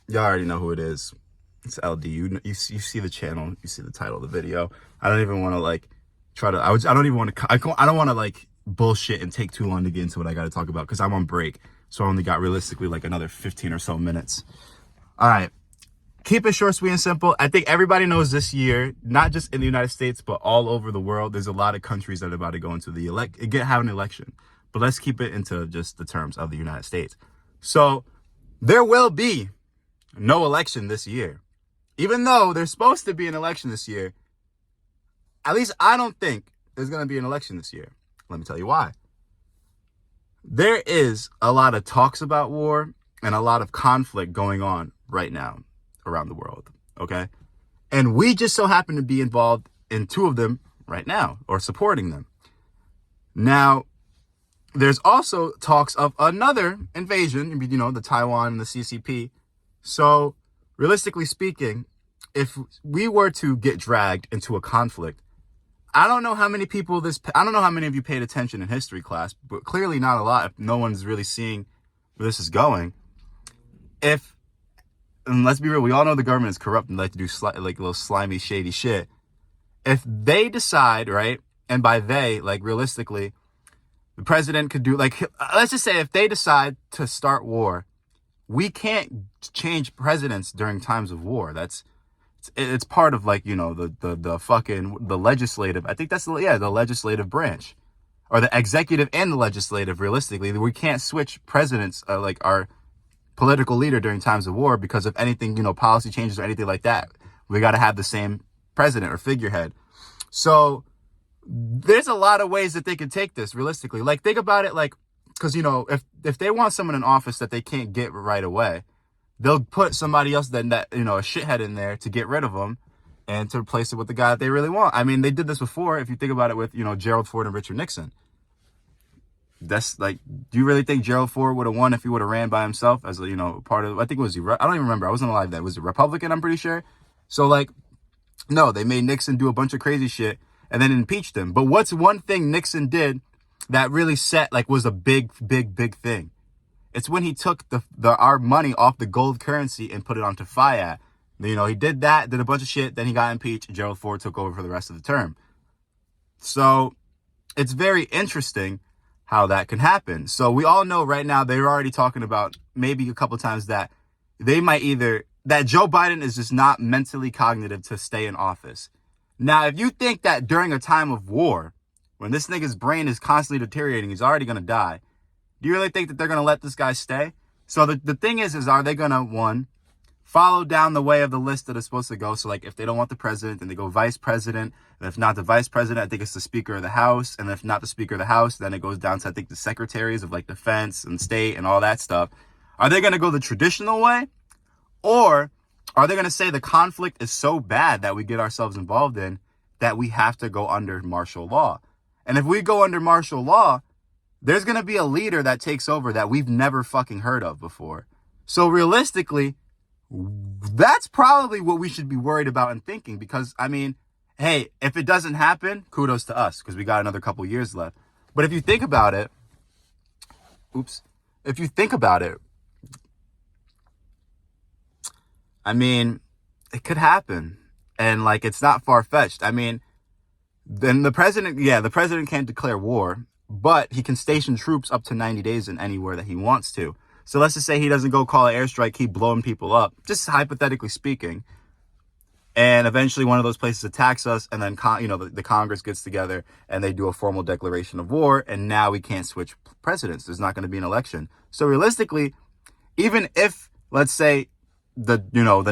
Y'all already know who it is. It's LD. You see the channel. You see the title of the video. I don't even want to like try to. I don't even want to. I don't want to like bullshit and take too long to get into what I got to talk about because I'm on break. So I only got realistically like another 15 or so minutes. All right. Keep it short, sweet, and simple. I think everybody knows this year, not just in the United States, but all over the world, there's a lot of countries that are about to go into the have an election. But let's keep it into just the terms of the United States. So there will be no election this year. Even though there's supposed to be an election this year, at least I don't think there's going to be an election this year. Let me tell you why. There is a lot of talks about war and a lot of conflict going on right now around the world, okay? And we just so happen to be involved in two of them right now, or supporting them. Now, there's also talks of another invasion, you know, the Taiwan and the CCP. So, realistically speaking, if we were to get dragged into a conflict, I don't know how many of you paid attention in history class, but clearly not a lot if no one's really seeing where this is going. And let's be real, we all know the government is corrupt and like to do like little slimy, shady shit. If they decide, right, and by they, like realistically, the president could do, like, let's just say if they decide to start war, we can't change presidents during times of war. It's part of like, you know, the legislative, I think that's, the legislative branch. Or the executive and the legislative, realistically. We can't switch presidents, like our political leader during times of war because of anything, you know, policy changes or anything like that. We got to have the same president or figurehead. So there's a lot of ways that they can take this realistically. Like, think about it, like, because, you know, if they want someone in office that they can't get right away, they'll put somebody else that you know, a shithead in there to get rid of them and to replace it with the guy that they really want. I mean, they did this before. If you think about it with, you know, Gerald Ford and Richard Nixon. That's like, do you really think Gerald Ford would have won if he would have ran by himself as a, you know, part of, I think it was, I don't even remember. I wasn't alive then. Was it Republican? I'm pretty sure. So like, no, they made Nixon do a bunch of crazy shit and then impeached him. But what's one thing Nixon did that really was a big thing? It's when he took our money off the gold currency and put it onto fiat. You know, he did that, did a bunch of shit, then he got impeached. Gerald Ford took over for the rest of the term. So it's very interesting how that can happen. So we all know right now, they're already talking about maybe a couple times that they might that Joe Biden is just not mentally cognitive to stay in office. Now, if you think that during a time of war, when this nigga's brain is constantly deteriorating, he's already going to die, do you really think that they're going to let this guy stay? So the thing is are they going to, one, follow down the way of the list that is supposed to go? So like if they don't want the president, then they go vice president. And if not the vice president, I think it's the speaker of the house. And if not the speaker of the house, then it goes down to, I think, the secretaries of like defense and state and all that stuff. Are they going to go the traditional way? Or are they going to say the conflict is so bad that we get ourselves involved in that we have to go under martial law? And if we go under martial law, there's going to be a leader that takes over that we've never fucking heard of before. So realistically, that's probably what we should be worried about and thinking, because, I mean, hey, if it doesn't happen, kudos to us because we got another couple years left. But if you think about it, I mean, it could happen. And like, it's not far-fetched. I mean, then the president can't declare war, but he can station troops up to 90 days in anywhere that he wants to. So let's just say he doesn't go call an airstrike, keep blowing people up, just hypothetically speaking. And eventually one of those places attacks us, and then, you know, the Congress gets together and they do a formal declaration of war, and now we can't switch presidents. There's not going to be an election. So realistically, even if, let's say, the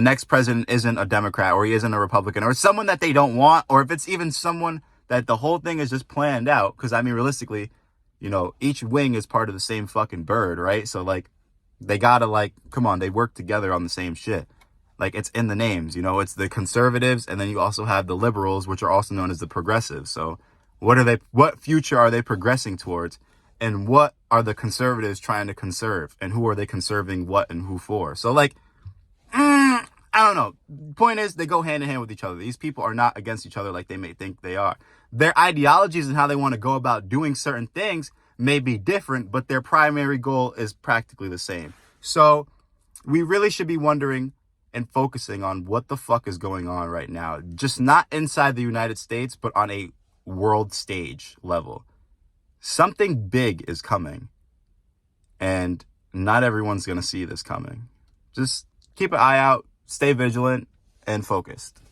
next president isn't a Democrat or he isn't a Republican or someone that they don't want, or if it's even someone that the whole thing is just planned out, because I mean, realistically, you know, each wing is part of the same fucking bird, right? So like, they gotta, like, come on, they work together on the same shit. Like, it's in the names, you know, it's the conservatives, and then you also have the liberals, which are also known as the progressives. So what future are they progressing towards? And what are the conservatives trying to conserve? And who are they conserving what and who for? So like, I don't know. Point is, they go hand in hand with each other. These people are not against each other like they may think they are. Their ideologies and how they want to go about doing certain things may be different, but their primary goal is practically the same. So we really should be wondering and focusing on what the fuck is going on right now. Just not inside the United States, but on a world stage level. Something big is coming. And not everyone's going to see this coming. Just keep an eye out, stay vigilant, and focused.